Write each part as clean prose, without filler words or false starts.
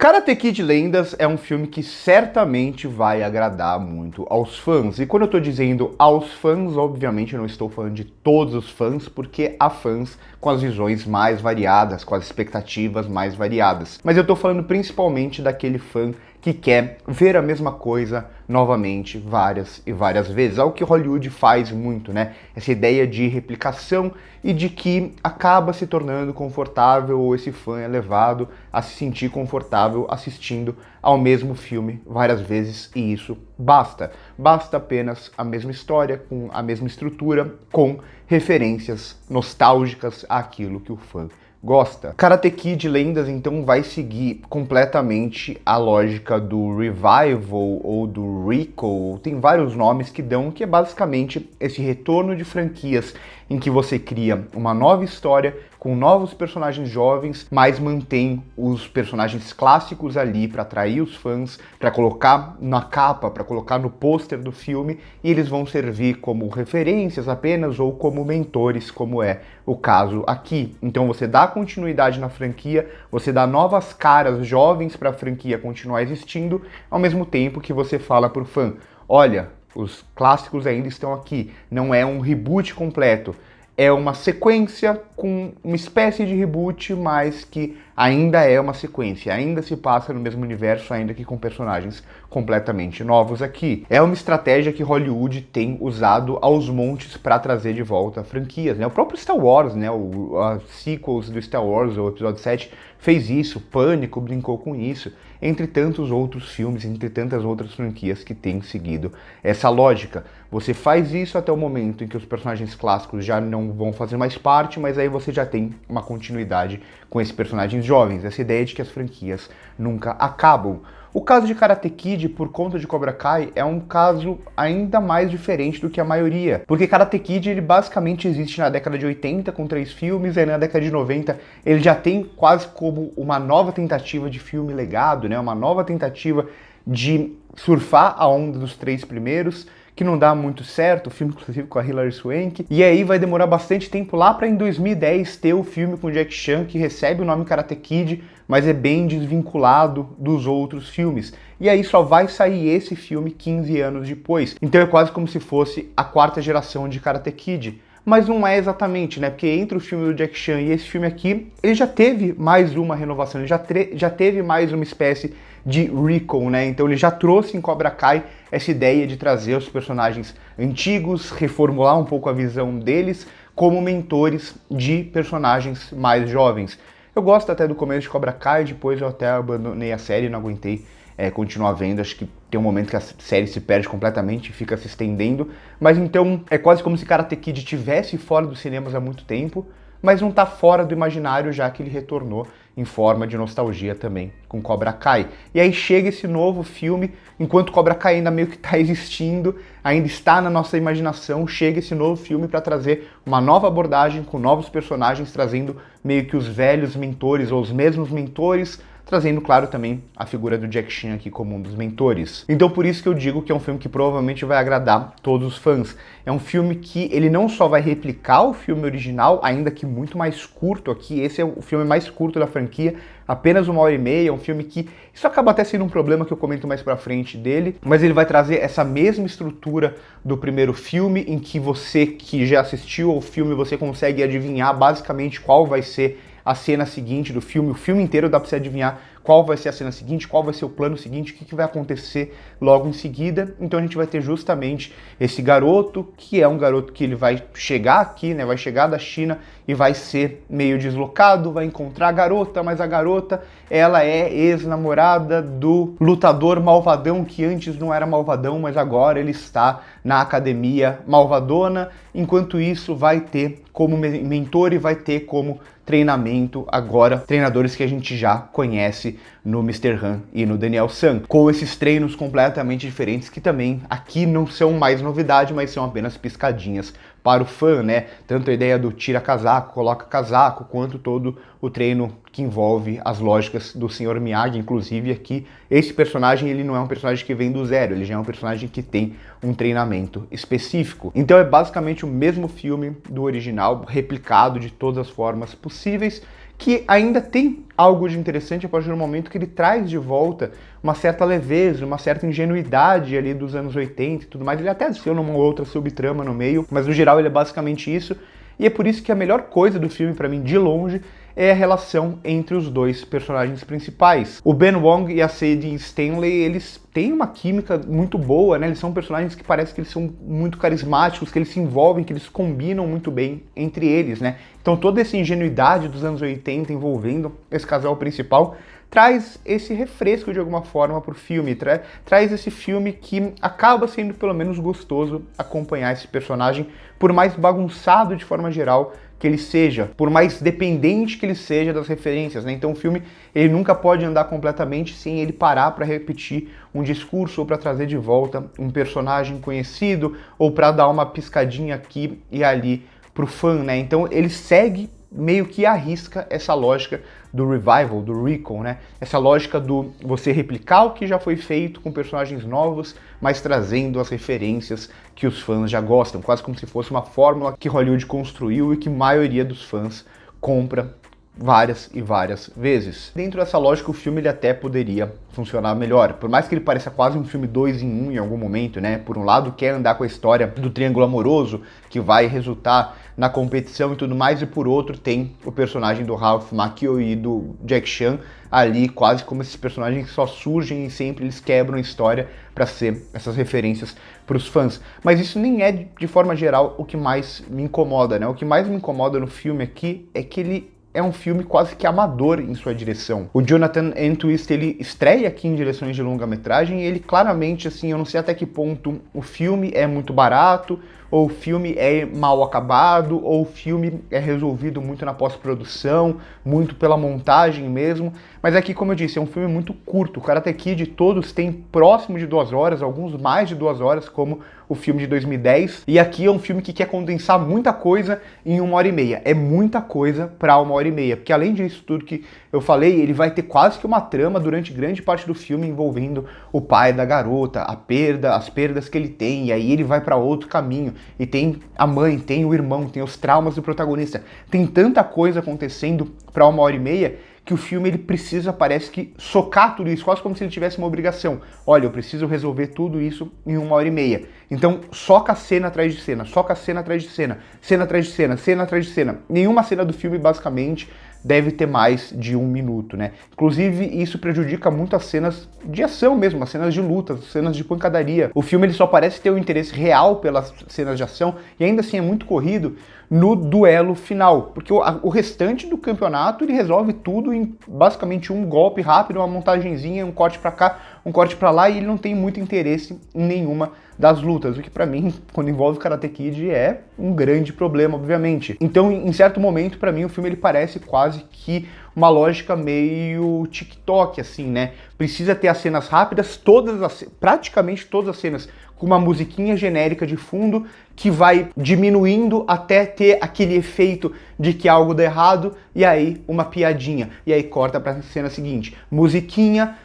Karate Kid Lendas é um filme que certamente vai agradar muito aos fãs. E quando eu tô dizendo aos fãs, obviamente eu não estou falando de todos os fãs, porque há fãs com as visões mais variadas, com as expectativas mais variadas. Mas eu tô falando principalmente daquele fã que quer ver a mesma coisa novamente várias e várias vezes. Algo que Hollywood faz muito, né? Essa ideia de replicação e de que acaba se tornando confortável, ou esse fã é levado a se sentir confortável assistindo ao mesmo filme várias vezes, e isso basta. Basta apenas a mesma história, com a mesma estrutura, com referências nostálgicas àquilo que o fã gosta. Karate Kid Lendas, então, vai seguir completamente a lógica do revival ou do recall, tem vários nomes que dão, que é basicamente esse retorno de franquias em que você cria uma nova história com novos personagens jovens, mas mantém os personagens clássicos ali para atrair os fãs, para colocar na capa, para colocar no pôster do filme, e eles vão servir como referências apenas ou como mentores, como é o caso aqui. Então você dá continuidade na franquia, você dá novas caras jovens para a franquia continuar existindo, ao mesmo tempo que você fala pro fã: olha, os clássicos ainda estão aqui, não é um reboot completo, é uma sequência com uma espécie de reboot, mas que ainda é uma sequência, ainda se passa no mesmo universo, ainda que com personagens completamente novos aqui. É uma estratégia que Hollywood tem usado aos montes para trazer de volta franquias, né? O próprio Star Wars, né? As sequels do Star Wars, o episódio 7, fez isso, Pânico brincou com isso, entre tantos outros filmes, entre tantas outras franquias que têm seguido essa lógica. Você faz isso até o momento em que os personagens clássicos já não vão fazer mais parte, mas aí você já tem uma continuidade com esses personagens jovens, essa ideia de que as franquias nunca acabam. O caso de Karate Kid, por conta de Cobra Kai, é um caso ainda mais diferente do que a maioria, porque Karate Kid ele basicamente existe na década de 80 com 3 filmes, e na década de 90 ele já tem quase como uma nova tentativa de filme legado, né? Uma nova tentativa de surfar a onda dos 3 primeiros, que não dá muito certo, o filme inclusive com a Hilary Swank, e aí vai demorar bastante tempo lá para em 2010 ter o filme com Jack Chan, que recebe o nome Karate Kid, mas é bem desvinculado dos outros filmes. E aí só vai sair esse filme 15 anos depois. Então é quase como se fosse a 4ª geração de Karate Kid. Mas não é exatamente, né? Porque entre o filme do Jack Chan e esse filme aqui, ele já teve mais uma renovação, ele já teve mais uma espécie de recall, né? Então ele já trouxe em Cobra Kai essa ideia de trazer os personagens antigos, reformular um pouco a visão deles como mentores de personagens mais jovens. Eu gosto até do começo de Cobra Kai, depois eu até abandonei a série, não aguentei continuar vendo, acho que tem um momento que a série se perde completamente e fica se estendendo, mas então é quase como se Karate Kid estivesse fora dos cinemas há muito tempo, mas não está fora do imaginário, já que ele retornou em forma de nostalgia também com Cobra Kai. E aí chega esse novo filme, enquanto Cobra Kai ainda meio que está existindo, ainda está na nossa imaginação, chega esse novo filme para trazer uma nova abordagem com novos personagens, trazendo meio que os velhos mentores ou os mesmos mentores, trazendo, claro, também a figura do Jack Chan aqui como um dos mentores. Então por isso que eu digo que é um filme que provavelmente vai agradar todos os fãs. É um filme que ele não só vai replicar o filme original, ainda que muito mais curto aqui, esse é o filme mais curto da franquia, apenas 1h30, é um filme que, isso acaba até sendo um problema que eu comento mais pra frente dele, mas ele vai trazer essa mesma estrutura do primeiro filme, em que você que já assistiu ao filme, você consegue adivinhar basicamente qual vai ser a cena seguinte do filme, o filme inteiro dá pra você adivinhar qual vai ser a cena seguinte, qual vai ser o plano seguinte, o que vai acontecer logo em seguida. Então a gente vai ter justamente esse garoto, que é um garoto que ele vai chegar aqui, né, vai chegar da China e vai ser meio deslocado, vai encontrar a garota, mas a garota, ela é ex-namorada do lutador malvadão, que antes não era malvadão, mas agora ele está na academia malvadona. Enquanto isso, vai ter como mentor e vai ter como treinamento agora treinadores que a gente já conhece no Mr. Han e no Daniel San, com esses treinos completamente diferentes que também aqui não são mais novidade, mas são apenas piscadinhas para o fã, né? Tanto a ideia do tira casaco, coloca casaco, quanto todo o treino que envolve as lógicas do Sr. Miyagi. Inclusive aqui, esse personagem ele não é um personagem que vem do zero, ele já é um personagem que tem um treinamento específico. Então é basicamente o mesmo filme do original, replicado de todas as formas possíveis, que ainda tem algo de interessante a partir do momento que ele traz de volta uma certa leveza, uma certa ingenuidade ali dos anos 80 e tudo mais. Ele até adiciona uma outra subtrama no meio, mas no geral ele é basicamente isso. E é por isso que a melhor coisa do filme, pra mim, de longe, é a relação entre os dois personagens principais. O Ben Wong e a Sadie Stanley, eles têm uma química muito boa, né? Eles são personagens que parece que eles são muito carismáticos, que eles se envolvem, que eles combinam muito bem entre eles, né? Então toda essa ingenuidade dos anos 80 envolvendo esse casal principal traz esse refresco de alguma forma pro filme, traz esse filme que acaba sendo pelo menos gostoso acompanhar esse personagem, por mais bagunçado de forma geral que ele seja, por mais dependente que ele seja das referências, né? Então o filme ele nunca pode andar completamente sem ele parar para repetir um discurso ou para trazer de volta um personagem conhecido ou para dar uma piscadinha aqui e ali pro fã, né? Então ele segue meio que arrisca essa lógica do revival, do recall, né? Essa lógica do você replicar o que já foi feito com personagens novos, mas trazendo as referências que os fãs já gostam, quase como se fosse uma fórmula que Hollywood construiu e que a maioria dos fãs compra várias e várias vezes. Dentro dessa lógica, o filme ele até poderia funcionar melhor. Por mais que ele pareça quase um filme 2 em 1 em algum momento, né? Por um lado, quer andar com a história do triângulo amoroso, que vai resultar na competição e tudo mais, e por outro tem o personagem do Ralph Macchio e do Jack Chan ali, quase como esses personagens que só surgem e sempre eles quebram a história para ser essas referências para os fãs. Mas isso nem é, de forma geral, o que mais me incomoda, né? O que mais me incomoda no filme aqui é que ele é um filme quase que amador em sua direção. O Jonathan Entwistle, ele estreia aqui em direções de longa-metragem e ele claramente, assim, eu não sei até que ponto o filme é muito barato, ou o filme é mal acabado, ou o filme é resolvido muito na pós-produção, muito pela montagem mesmo. Mas aqui, como eu disse, é um filme muito curto. O Karate Kid todos têm próximo de 2 horas, alguns mais de 2 horas, como o filme de 2010. E aqui é um filme que quer condensar muita coisa em 1h30. É muita coisa para 1h30, porque além disso tudo que eu falei, ele vai ter quase que uma trama durante grande parte do filme envolvendo o pai da garota, as perdas que ele tem, e aí ele vai para outro caminho. E tem a mãe, tem o irmão, tem os traumas do protagonista. Tem tanta coisa acontecendo para 1h30 que o filme ele precisa, parece que, socar tudo isso, quase como se ele tivesse uma obrigação. Olha, eu preciso resolver tudo isso em 1h30. Então, soca cena atrás de cena, soca cena atrás de cena, cena atrás de cena, cena atrás de cena. Nenhuma cena do filme, basicamente, deve ter mais de 1 minuto, né? Inclusive, isso prejudica muito as cenas de ação mesmo, as cenas de luta, as cenas de pancadaria. O filme ele só parece ter um interesse real pelas cenas de ação e ainda assim é muito corrido no duelo final, porque o restante do campeonato ele resolve tudo em basicamente um golpe rápido, uma montagenzinha, um corte pra cá, um corte pra lá, e ele não tem muito interesse em nenhuma das lutas, o que pra mim, quando envolve Karate Kid, é um grande problema, obviamente. Então, em certo momento, pra mim, o filme ele parece quase que uma lógica meio TikTok, assim, né? Precisa ter as cenas rápidas, praticamente todas as cenas, com uma musiquinha genérica de fundo que vai diminuindo até ter aquele efeito de que algo dá errado, e aí uma piadinha, e aí corta pra cena seguinte. Musiquinha,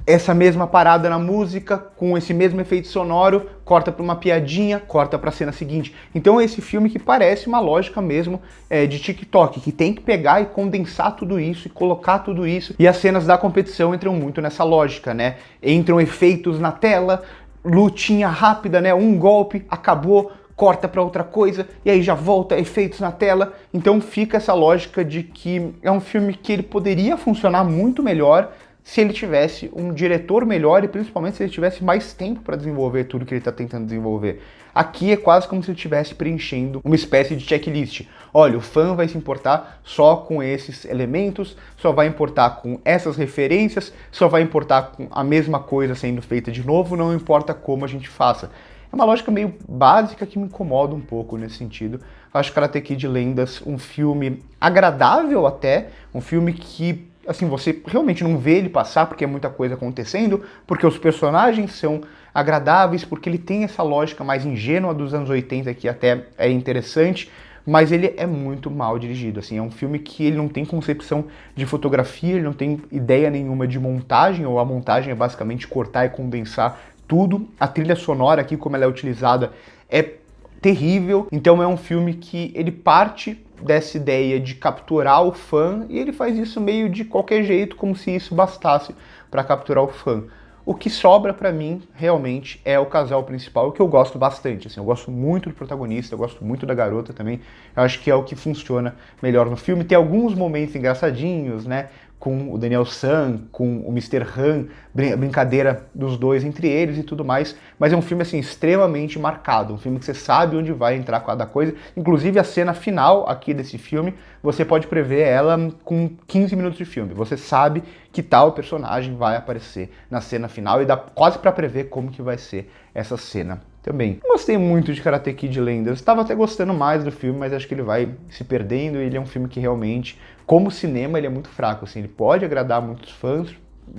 essa mesma parada na música, com esse mesmo efeito sonoro, corta para uma piadinha, corta para a cena seguinte. Então é esse filme que parece uma lógica mesmo de TikTok, que tem que pegar e condensar tudo isso e colocar tudo isso. E as cenas da competição entram muito nessa lógica, né? Entram efeitos na tela, lutinha rápida, né? Um golpe, acabou, corta para outra coisa, e aí já volta, efeitos na tela. Então fica essa lógica de que é um filme que ele poderia funcionar muito melhor se ele tivesse um diretor melhor e principalmente se ele tivesse mais tempo para desenvolver tudo que ele está tentando desenvolver. Aqui é quase como se ele estivesse preenchendo uma espécie de checklist. Olha, o fã vai se importar só com esses elementos, só vai importar com essas referências, só vai importar com a mesma coisa sendo feita de novo, não importa como a gente faça. É uma lógica meio básica que me incomoda um pouco nesse sentido. Eu acho Karate Kid Lendas um filme agradável até, um filme que assim, você realmente não vê ele passar porque é muita coisa acontecendo, porque os personagens são agradáveis, porque ele tem essa lógica mais ingênua dos anos 80 que até é interessante, mas ele é muito mal dirigido, assim, é um filme que ele não tem concepção de fotografia, ele não tem ideia nenhuma de montagem, ou a montagem é basicamente cortar e condensar tudo. A trilha sonora aqui, como ela é utilizada, é terrível, então é um filme que ele parte dessa ideia de capturar o fã e ele faz isso meio de qualquer jeito, como se isso bastasse para capturar o fã. O que sobra pra mim, realmente, é o casal principal, que eu gosto bastante. Assim, eu gosto muito do protagonista, eu gosto muito da garota também. Eu acho que é o que funciona melhor no filme. Tem alguns momentos engraçadinhos, né? Com o Daniel San, com o Mr. Han, brincadeira dos dois entre eles e tudo mais. Mas é um filme, assim, extremamente marcado. Um filme que você sabe onde vai entrar cada coisa. Inclusive, a cena final aqui desse filme, você pode prever ela com 15 minutos de filme. Você sabe que tal personagem vai aparecer na cena final e dá quase pra prever como que vai ser essa cena também. Eu gostei muito de Karate Kid Lendas, estava até gostando mais do filme, mas acho que ele vai se perdendo e ele é um filme que realmente, como cinema, ele é muito fraco, assim, ele pode agradar muitos fãs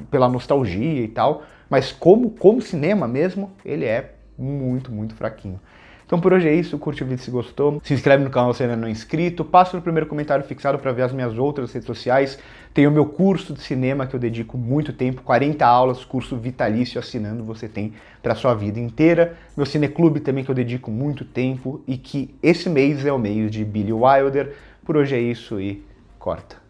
pela nostalgia e tal, mas como cinema mesmo, ele é muito, muito fraquinho. Então por hoje é isso, curte o vídeo se gostou, se inscreve no canal se ainda não é inscrito, passa no primeiro comentário fixado para ver as minhas outras redes sociais, tem o meu curso de cinema que eu dedico muito tempo, 40 aulas, curso vitalício assinando, você tem para sua vida inteira, meu cineclube também que eu dedico muito tempo e que esse mês é o mês de Billy Wilder. Por hoje é isso e corta.